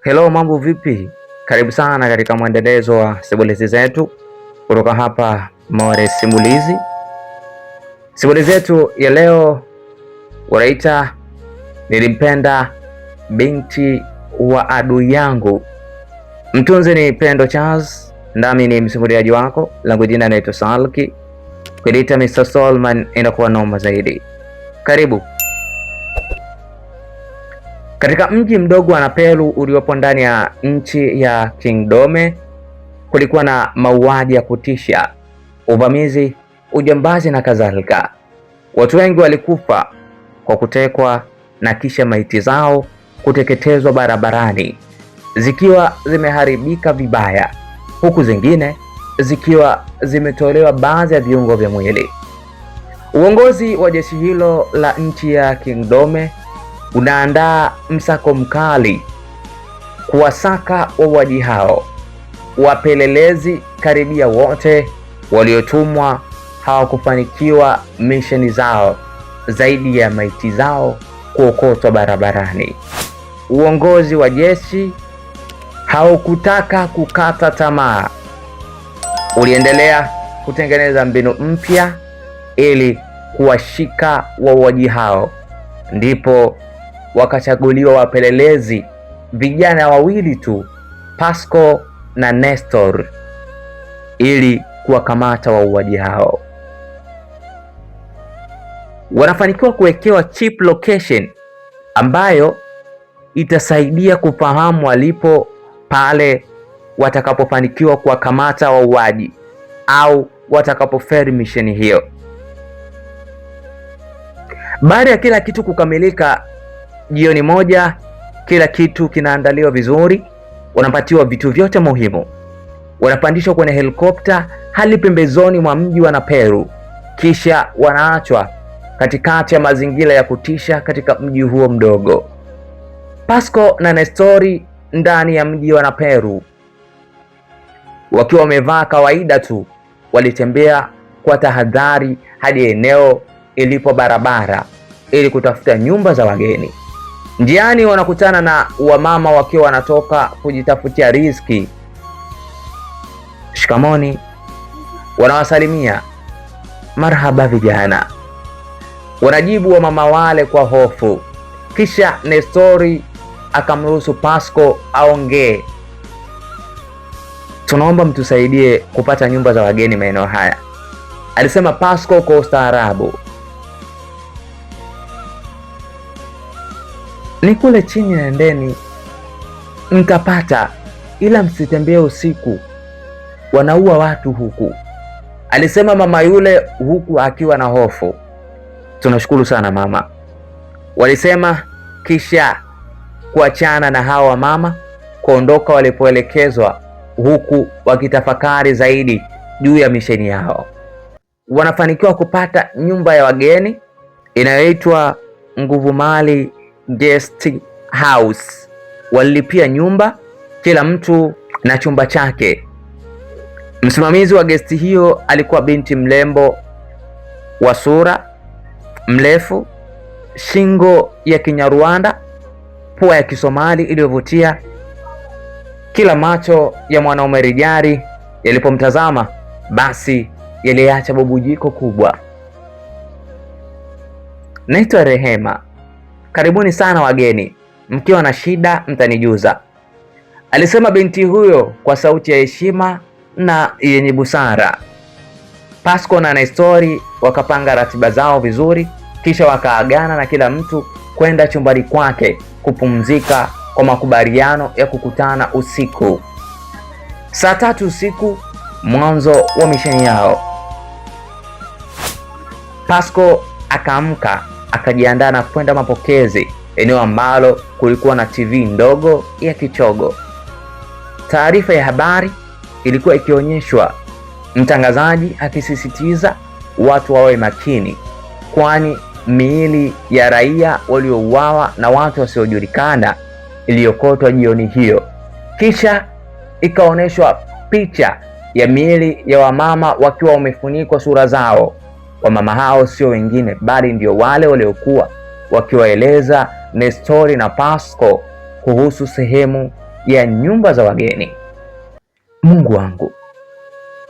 Hello, mambo vipi? Karibu sana katika mwendelezo wa simulizi zetu kutoka hapa More Simulizi. Simulizi zetu ya leo wanaita Nilimpenda Binti wa Adui Yangu. Mtunzi ni Pendo Charles, nami ni msimuliaji wako, langu jina naitwa Salki. Kuita Mr. Solman inakuwa noma zaidi. Karibu. Katika mji mdogo wa Napelu uliopo ndani ya nchi ya Kingdome, kulikuwa na mauaji ya kutisha, uvamizi, ujambazi na kadhalika. Watu wengi walikufa kwa kutekwa na kisha maiti zao kuteketezwa barabarani, zikiwa zimeharibika vibaya, huku zingine zikiwa zimetolewa baadhi ya viungo vya mwili. Uongozi wa jeshi hilo la nchi ya Kingdome unaandaa msako mkali kuwasaka wauaji hao. Wapelelezi karibia wote waliotumwa hawakufanikiwa misheni zao zaidi ya maiti zao kuokotwa barabarani. Uongozi wa jeshi haukutaka kukata tamaa, uliendelea kutengeneza mbinu mpya ili kuwashika wauaji hao. Ndipo wakachaguliwa wapelelezi vijana wawili tu, Pasco na Nestor, ili kuwakamata wauaji hao. Wanafanikiwa kuwekewa chip location ambayo itasaidia kufahamu walipo pale watakapofanikiwa kuwakamata wauaji au watakapoferi misheni hiyo. Baada ya kila kitu kukamilika, jioni moja kila kitu kinaandaliwa vizuri, wanapatiwa vitu vyote muhimu, wanapandishwa kwenye helikopta hadi pembezoni mwa mji wa Napelu, kisha wanaachwa katikati ya mazingira ya kutisha katika mji huo mdogo. Pasco na Nestori ndani ya mji wa Napelu wakiwa wamevaa kawaida tu, walitembea kwa tahadhari hadi eneo ilipo barabara ili kutafuta nyumba za wageni. Njiani wanakutana na wamama wakiwa wanatoka kujitafutia riziki. Shikamoni, wanawasalimia. Marhaba vijana, wanajibu wamama wale kwa hofu. Kisha Nestori akamruhusu Pasco aongee. Tunaomba mtusaidie kupata nyumba za wageni maeneo haya, alisema Pasco kwa ustaarabu. Ni kule chini, nendeni mtapata, ila msitembee usiku, wanaua watu huku, alisema mama yule huku akiwa na hofu. Tunashukuru sana mama, walisema, kisha kuachana na hawa mama kuondoka walipoelekezwa, huku wakitafakari zaidi juu ya misheni yao. Wanafanikiwa kupata nyumba ya wageni inayoitwa Nguvu Mali Guest House. Walilipia nyumba, kila mtu na chumba chake. Msimamizi wa gesti hiyo alikuwa binti mrembo wa sura, mrefu, shingo ya Kinyarwanda, pua ya Kisomali iliyovutia. Kila macho ya mwanaume rijali yalipomtazama, basi yaliacha bubujiko kubwa. Naitwa Rehema, karibuni sana wageni, mkiwa na shida mtanijuza, alisema binti huyo kwa sauti ya heshima na yenye busara. Pasco na Nestori wakapanga ratiba zao vizuri, kisha wakaagana na kila mtu kwenda chumbani kwake kupumzika kwa makubaliano ya kukutana usiku. Saa 3 usiku, mwanzo wa misheni yao. Pasco akaamka akajiandaa na kwenda mapokezi, eneo ambalo kulikuwa na TV ndogo ya kichogo. Taarifa ya habari ilikuwa ikionyeshwa, mtangazaji akisisitiza watu wawe makini, kwani miili ya raia waliouawa na watu wasiojulikana iliyokotwa jioni hiyo. Kisha ikaonyeshwa picha ya miili ya wamama wakiwa wamefunikwa sura zao. Wamama hao sio wengine bali ndio wale waliokuwa wakiwaeleza Nestori na Pasco kuhusu sehemu ya nyumba za wageni. Mungu wangu,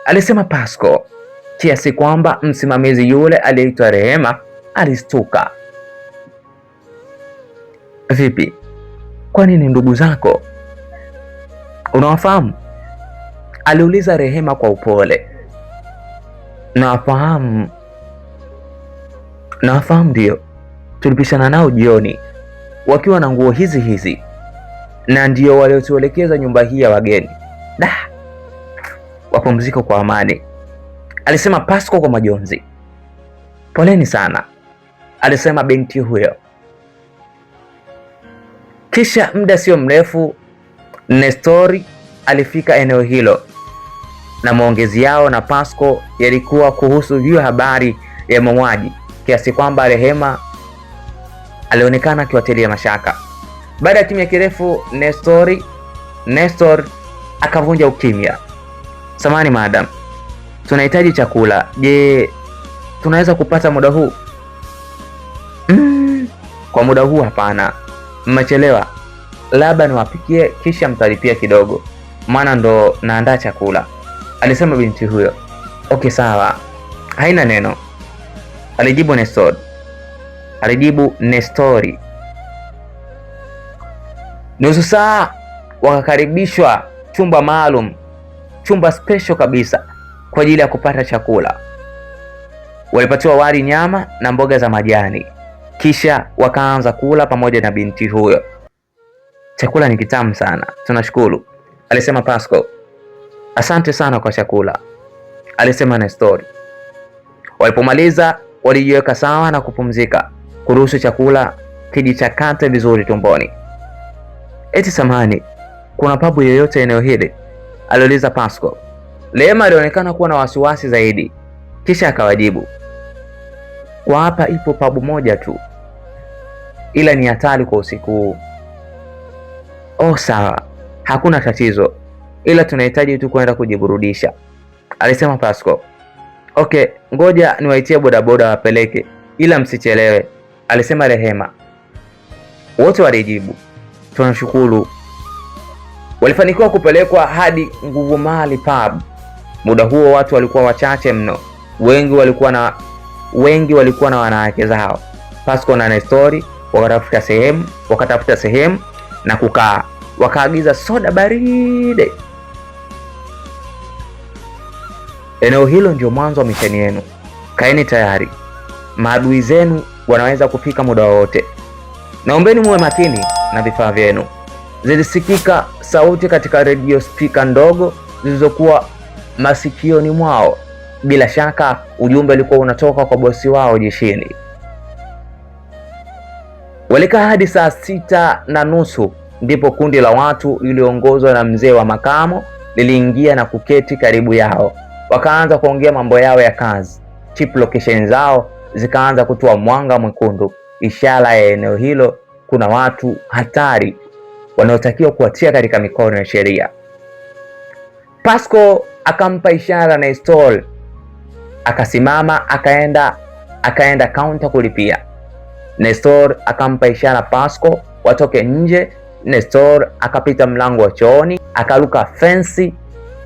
alisema Pasco, kiasi kwamba msimamizi yule aliyeitwa Rehema alistuka. Vipi? Kwani ni ndugu zako? Unawafahamu? Aliuliza Rehema kwa upole. Nawafahamu ndio, tulipishana nao jioni wakiwa na nguo hizi hizi, na ndio waliotuelekeza nyumba hii ya wageni. Wapumziko kwa amani, alisema Pasco kwa majonzi. Poleni sana, alisema binti huyo. Kisha muda sio mrefu Nestori alifika eneo hilo, na maongezi yao na Pasco yalikuwa kuhusu hiyo habari ya mauaji, kiasi kwamba Rehema alionekana akiwatilia mashaka. Baada ya kimya kirefu, Nestor akavunja ukimya. Samahani madam, tunahitaji chakula. Je, tunaweza kupata muda huu? Kwa muda huu hapana, mmechelewa. Labda niwapikie kisha mtalipia kidogo, maana ndo naandaa chakula, alisema binti huyo. Okay, sawa, haina neno, alijibu Nestori. Nusu saa wakakaribishwa chumba maalum, chumba special kabisa kwa ajili ya kupata chakula. Walipatiwa wali, nyama na mboga za majani, kisha wakaanza kula pamoja na binti huyo. Chakula ni kitamu sana, tunashukuru, alisema Pasco. Asante sana kwa chakula, alisema Nestori. Walipomaliza walijiweka sawa na kupumzika, kuruhusu chakula kijichakate vizuri tumboni. Eti samani, kuna pabu yoyote eneo hili? aliuliza Pasco. Rehema alionekana kuwa na wasiwasi zaidi, kisha akawajibu, kwa hapa ipo pabu moja tu, ila ni hatari kwa usiku huu. Oh, sawa, hakuna tatizo, ila tunahitaji tu kwenda kujiburudisha, alisema Pasco. Okay, ngoja niwaitie bodaboda wapeleke, ila msichelewe, alisema Rehema. Wote walijibu, tunashukuru. Walifanikiwa kupelekwa hadi Nguvumali pub. Muda huo watu walikuwa wachache mno, wengi walikuwa na wanawake zao. Pasco na Nestori wakatafuta sehemu na kukaa, wakaagiza soda baridi. Eneo hilo ndio mwanzo wa misheni yenu, kaeni tayari, maadui zenu wanaweza kufika muda wowote. Naombeni muwe makini na vifaa vyenu. Zilisikika sauti katika radio speaker ndogo zilizokuwa masikioni mwao. Bila shaka ujumbe ulikuwa unatoka kwa bosi wao jeshini. Walikaa hadi saa 6:30, ndipo kundi la watu liliongozwa na mzee wa makamo liliingia na kuketi karibu yao. Wakaanza kuongea mambo yao ya kazi. Chip location zao zikaanza kutoa mwanga mwekundu, ishara ya eneo hilo kuna watu hatari wanaotakiwa kuatia katika mikono ya sheria. Pasco akampa ishara na Nestor akasimama, akaenda counter kulipia. Nestor akampa ishara Pasco watoke nje. Nestor akapita mlango wa chooni, akaruka fensi.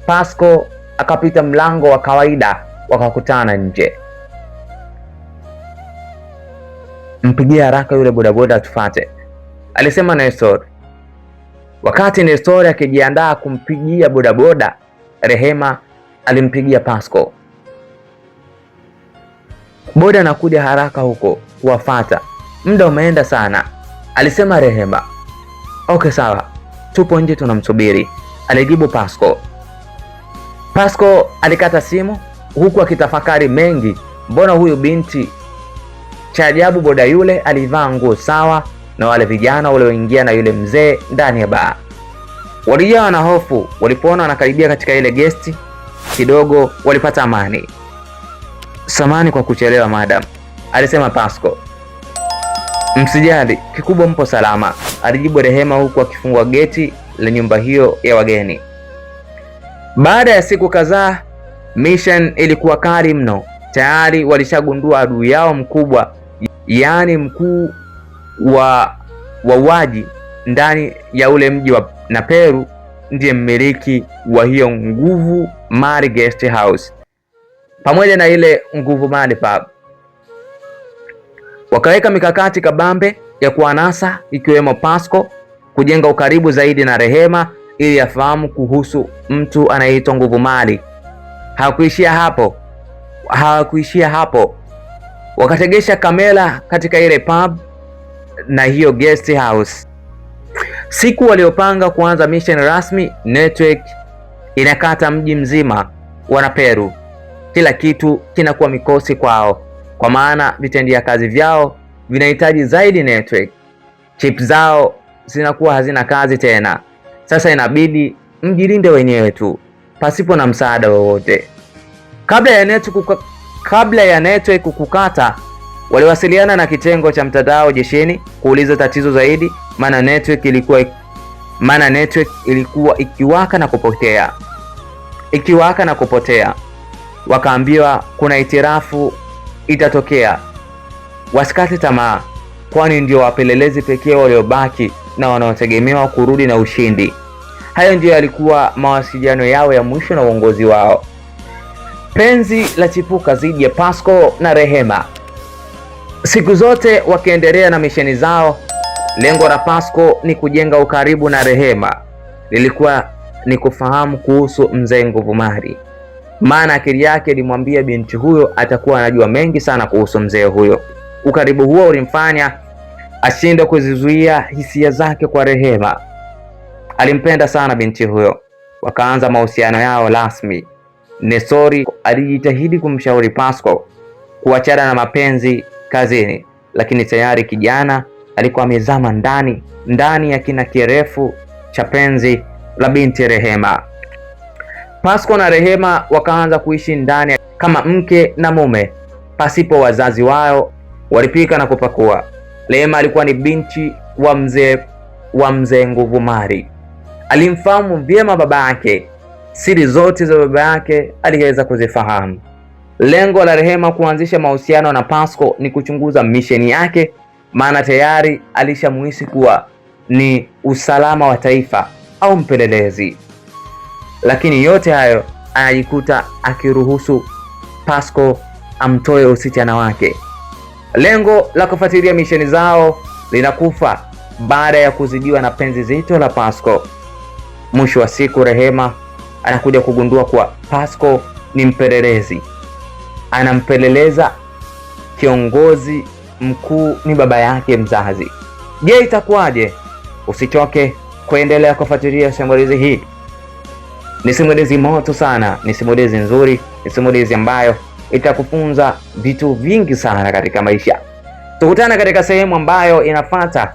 Pasco akapita mlango wa kawaida, wakakutana nje. Mpigie haraka yule bodaboda atufate, alisema Nestor. Wakati Nestor akijiandaa kumpigia bodaboda, Rehema alimpigia Pasco. Boda nakuja haraka huko kuwafata, muda umeenda sana, alisema Rehema. Okay, sawa, tupo nje tunamsubiri, alijibu Pasco. Pasco alikata simu huku akitafakari mengi. Mbona huyu binti? Cha ajabu boda yule alivaa nguo sawa na wale vijana walioingia na yule mzee ndani ya baa. Walijawa na hofu walipoona wanakaribia katika ile gesti. Kidogo walipata amani. Samani kwa kuchelewa madam, alisema Pasco. Msijali, kikubwa mpo salama, alijibu Rehema huku akifungua geti la nyumba hiyo ya wageni. Baada ya siku kadhaa, mission ilikuwa kali mno. Tayari walishagundua adui yao mkubwa, yaani mkuu wa wauaji ndani ya ule mji wa na Peru ndiye mmiliki wa hiyo Nguvu Mali Guest House pamoja na ile Nguvu Mali Pub. Wakaweka mikakati kabambe ya kuanasa, ikiwemo Pasco kujenga ukaribu zaidi na Rehema ili afahamu kuhusu mtu anayeitwa Nguvu Mali. Hawakuishia hapo. Wakategesha kamera katika ile pub na hiyo guest house. Siku waliopanga kuanza mission rasmi, network inakata mji mzima wana Peru. Kila kitu kinakuwa mikosi kwao, kwa maana vitendea kazi vyao vinahitaji zaidi network. Chip zao zinakuwa hazina kazi tena. Sasa inabidi mjilinde wenyewe tu pasipo na msaada wowote. Kabla ya network kukata, waliwasiliana na kitengo cha mtandao jeshini kuuliza tatizo zaidi, maana network ilikuwa ikiwaka na kupotea. Wakaambiwa kuna hitirafu itatokea, wasikate tamaa, kwani ndio wapelelezi pekee waliobaki na wanaotegemewa kurudi na ushindi. Hayo ndio yalikuwa mawasiliano yao ya mwisho na uongozi wao. Penzi la chipuka zidi ya Pasco na Rehema. Siku zote wakiendelea na misheni zao. Lengo la Pasco ni kujenga ukaribu na Rehema lilikuwa ni kufahamu kuhusu mzee Nguvu Mali, maana akili yake ilimwambia binti huyo atakuwa anajua mengi sana kuhusu mzee huyo. Ukaribu huo ulimfanya ashinde kuzizuia hisia zake kwa Rehema. Alimpenda sana binti huyo. Wakaanza mahusiano yao rasmi. Nestori alijitahidi kumshauri Pasco kuachana na mapenzi kazini, lakini tayari kijana alikuwa amezama ndani ya kina kirefu cha penzi la binti Rehema. Pasco na Rehema wakaanza kuishi ndani kama mke na mume pasipo wazazi wao. Walipika na kupakua. Rehema alikuwa ni binti wa mzee Nguvu Mali. Alimfahamu vyema baba yake. Siri zote za baba yake aliweza kuzifahamu. Lengo la Rehema kuanzisha mahusiano na Pasco ni kuchunguza misheni yake, maana tayari alishamuhisi kuwa ni usalama wa taifa au mpelelezi. Lakini yote hayo anajikuta akiruhusu Pasco amtoe usichana wake. Lengo la kufuatilia misheni zao linakufa baada ya kuzidiwa na penzi zito la Pasco. Mwisho wa siku Rehema anakuja kugundua kuwa Pasco ni mpelelezi. Anampeleleza kiongozi mkuu ni baba yake mzazi. Je, itakuwaje? Usichoke kuendelea kufuatilia simulizi hii. Ni simulizi moto sana, ni simulizi nzuri, ni simulizi ambayo itakufunza vitu vingi sana katika maisha. Tukutana katika sehemu ambayo inafuata,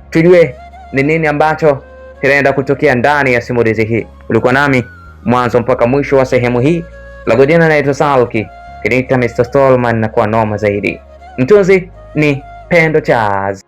tujue ni nini ambacho kinaenda kutokea ndani ya simulizi hii. Ulikuwa nami mwanzo mpaka mwisho wa sehemu hii. Langu jina naitwa Salki, kiniita Mr. Stallman na kwa noma zaidi. Mtunzi ni Pendo Chaz.